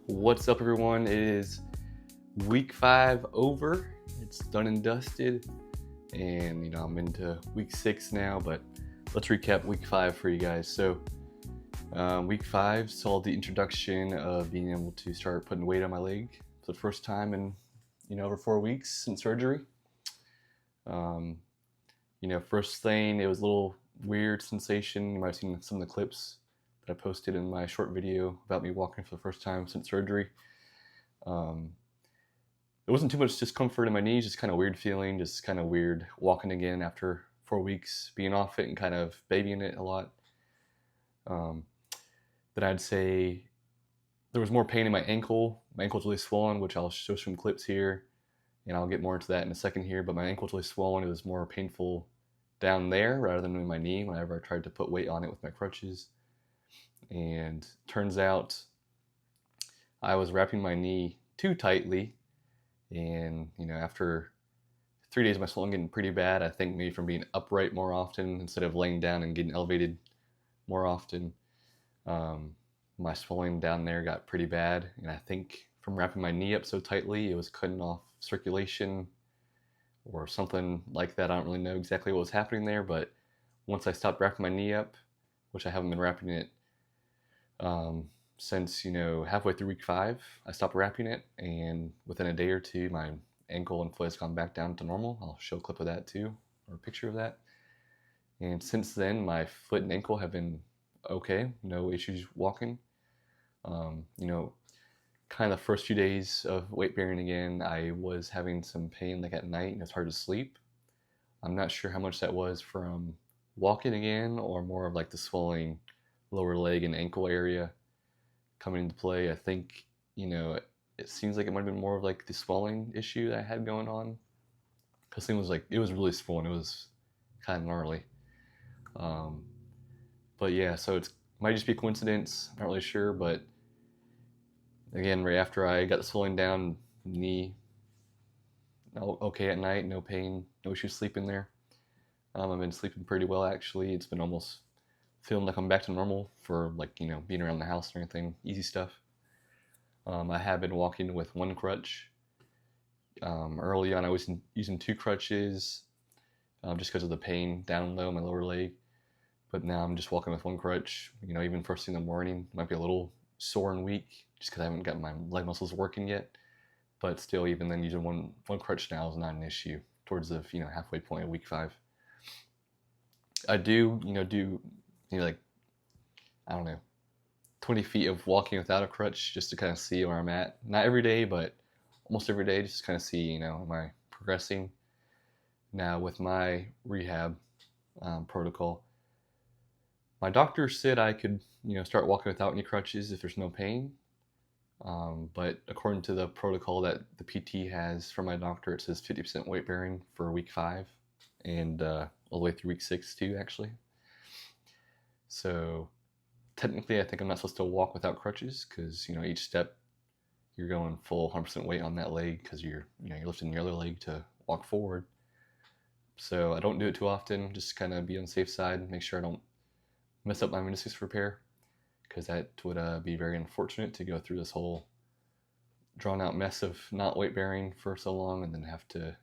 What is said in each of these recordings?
What's up, everyone? It is week 5 over. It's done and dusted, and I'm into week 6 now. But let's recap week 5 for you guys. So, week 5 saw the introduction of being able to start putting weight on my leg for the first time in over 4 weeks since surgery. First thing, it was a little weird sensation. You might have seen some of the clips that I posted in my short video about me walking for the first time since surgery. There wasn't too much discomfort in my knees, just kind of weird feeling, just kind of weird walking again after 4 weeks being off it and kind of babying it a lot. But I'd say there was more pain in my ankle. My ankle's really swollen, which I'll show some clips here, and I'll get more into that in a second here. But my ankle's really swollen. It was more painful down there rather than in my knee whenever I tried to put weight on it with my crutches. And turns out I was wrapping my knee too tightly, and after 3 days of my swelling getting pretty bad, I think maybe from being upright more often instead of laying down and getting elevated more often, my swelling down there got pretty bad, and I think from wrapping my knee up so tightly it was cutting off circulation or something like that. I don't really know exactly what was happening there, but once I stopped wrapping my knee up, which I haven't been wrapping it since halfway through week 5, I stopped wrapping it, and within a day or two my ankle and foot has gone back down to normal. I'll show a clip of that too, or a picture of that. And since then my foot and ankle have been okay, no issues walking. Kind of the first few days of weight bearing again, I was having some pain like at night, and it's hard to sleep. I'm not sure how much that was from walking again or more of like the swelling lower leg and ankle area coming into play. I think it seems like it might have been more of like the swelling issue that I had going on, because it was really swollen. It was kind of gnarly. But yeah, so it might just be a coincidence. Not really sure, but again, right after I got the swelling down, knee okay at night, no pain, no issues sleeping there. I've been sleeping pretty well actually. It's been almost feeling like I'm back to normal for being around the house or anything, easy stuff. I have been walking with one crutch. Early on I was using 2 crutches just because of the pain down low in my lower leg. But now I'm just walking with one crutch. Even first thing in the morning, might be a little sore and weak just because I haven't got my leg muscles working yet. But still, even then, using one crutch now is not an issue towards the halfway point of week 5. I do like, I don't know, 20 feet of walking without a crutch just to kind of see where I'm at. Not every day, but almost every day, just to kind of see, am I progressing? Now with my rehab protocol, my doctor said I could, start walking without any crutches if there's no pain. But according to the protocol that the PT has from my doctor, it says 50% weight bearing for week 5 and all the way through week 6 too, actually. So technically, I think I'm not supposed to walk without crutches because each step you're going full 100% weight on that leg because you're lifting your other leg to walk forward. So I don't do it too often. Just kind of be on the safe side, make sure I don't mess up my meniscus repair, because that would be very unfortunate to go through this whole drawn out mess of not weight bearing for so long and then have to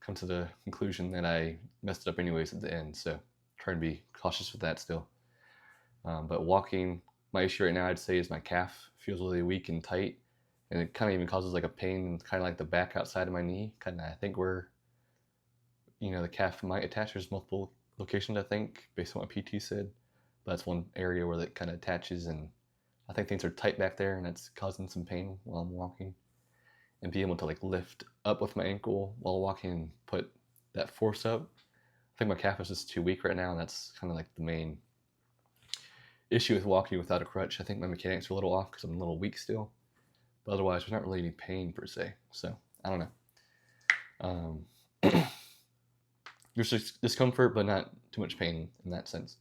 come to the conclusion that I messed it up anyways at the end. So try to be cautious with that still. But walking, my issue right now I'd say is my calf feels really weak and tight, and it kind of even causes like a pain kind of like the back outside of my knee, kind of I think where the calf might attach. There's multiple locations I think based on what PT said, but that's one area where it kind of attaches, and I think things are tight back there, and that's causing some pain while I'm walking. And being able to like lift up with my ankle while walking and put that force up, I think my calf is just too weak right now, and that's kind of like the main issue with walking without a crutch. I think my mechanics are a little off because I'm a little weak still, but otherwise there's not really any pain per se. So I don't know. There's just discomfort, but not too much pain in that sense.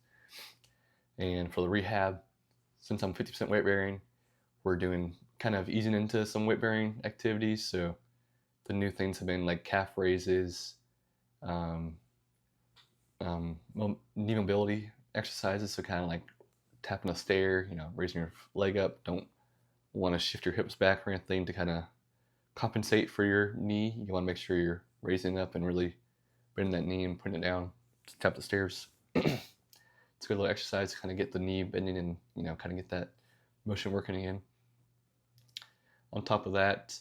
And for the rehab, since I'm 50% weight bearing, we're doing kind of easing into some weight bearing activities. So the new things have been like calf raises, knee mobility exercises. So kind of like tapping a stair, raising your leg up. Don't want to shift your hips back or anything to kind of compensate for your knee. You want to make sure you're raising up and really bending that knee and putting it down to tap the stairs. It's a good little exercise to kind of get the knee bending and, you know, kind of get that motion working again. On top of that,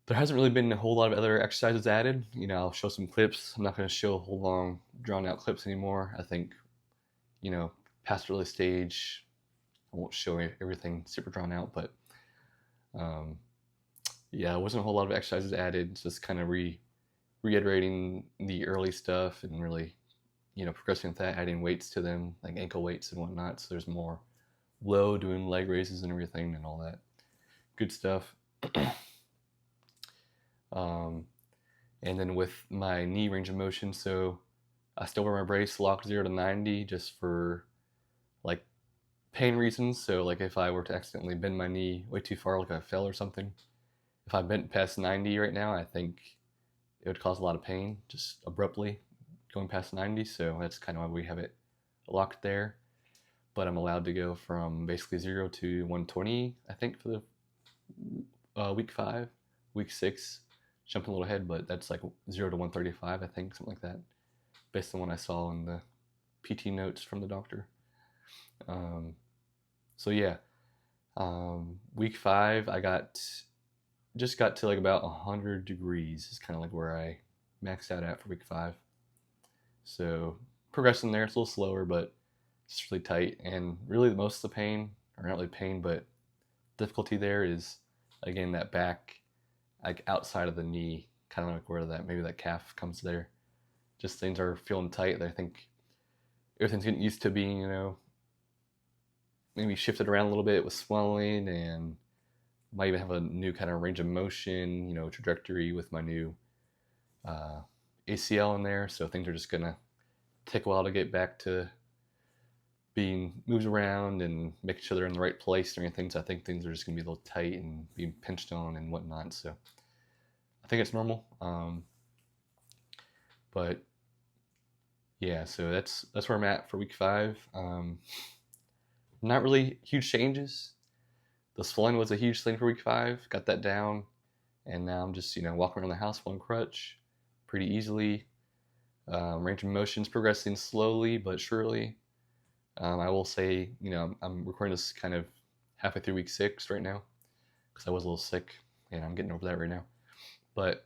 there hasn't really been a whole lot of other exercises added. You know, I'll show some clips. I'm not going to show a whole long, drawn-out clips anymore. I think, you know, past early stage, I won't show everything super drawn out, but yeah, it wasn't a whole lot of exercises added. Just kind of reiterating the early stuff and really, you know, progressing with that, adding weights to them, like ankle weights and whatnot. So there's more low, doing leg raises and everything and all that good stuff. And then with my knee range of motion, so I still wear my brace locked 0 to 90 just for like pain reasons. So like if I were to accidentally bend my knee way too far, like I fell or something, if I bent past 90 right now, I think it would cause a lot of pain just abruptly going past 90. So that's kind of why we have it locked there. But I'm allowed to go from basically 0 to 120, I think, for the week 5. Week 6, jumping a little ahead, but that's like 0 to 135, I think, something like that, based on what I saw in the PT notes from the doctor. So yeah, week 5, I just got to like about 100 degrees is kind of like where I maxed out at for week 5. So progressing there, it's a little slower, but it's really tight. And really most of the pain, or not really pain, but difficulty there is, again, that back, like outside of the knee, kind of like where that maybe that calf comes there. Just things are feeling tight. I think everything's getting used to being, you know, maybe shifted around a little bit with swelling, and might even have a new kind of range of motion, you know, trajectory with my new ACL in there. So things are just gonna take a while to get back to being moved around and making sure they're in the right place or anything. So I think things are just gonna be a little tight and being pinched on and whatnot. So I think it's normal. But yeah, so that's where I'm at for week 5. Not really huge changes. The swelling was a huge thing for week 5. Got that down, and now I'm just, you know, walking around the house one crutch pretty easily. Range of motion's progressing slowly but surely. I will say, you know, I'm recording this kind of halfway through week 6 right now because I was a little sick, and I'm getting over that right now. But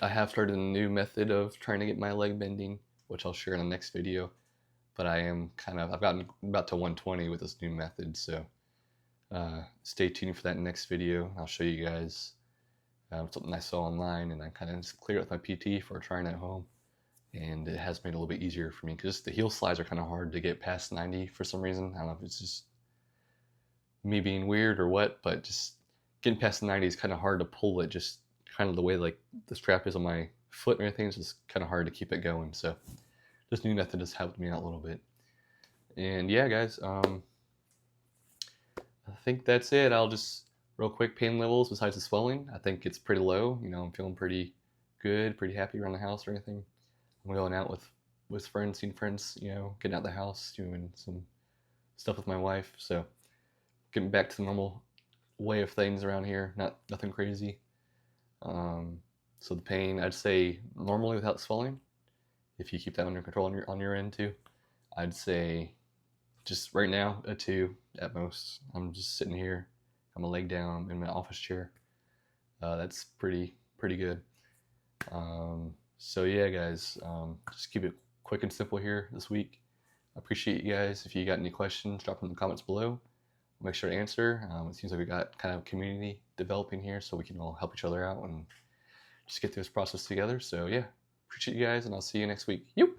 I have started a new method of trying to get my leg bending, which I'll share in the next video. But I've gotten about to 120 with this new method, so stay tuned for that next video. I'll show you guys something I saw online, and I kind of cleared it with my PT for trying at home. And it has made it a little bit easier for me because the heel slides are kind of hard to get past 90 for some reason. I don't know if it's just me being weird or what, but just getting past the 90 is kind of hard to pull it. Just kind of the way like the strap is on my foot and everything, it's just kind of hard to keep it going. So this new method has helped me out a little bit. And yeah, guys, I think that's it. I'll just real quick, pain levels besides the swelling, I think it's pretty low. You know, I'm feeling pretty good, pretty happy around the house or anything. I'm going out with friends, seeing friends, you know, getting out the house, doing some stuff with my wife. So getting back to the normal way of things around here, nothing crazy. So the pain, I'd say normally without swelling, if you keep that under control on your end too, I'd say just right now a 2 at most. I'm just sitting here, I'm a leg down in my office chair. That's pretty good. So yeah, guys, just keep it quick and simple here this week. I appreciate you guys. If you got any questions, drop them in the comments below. I'll make sure to answer. It seems like we got kind of community developing here, so we can all help each other out and just get through this process together. So yeah, appreciate you guys, and I'll see you next week. Yoop!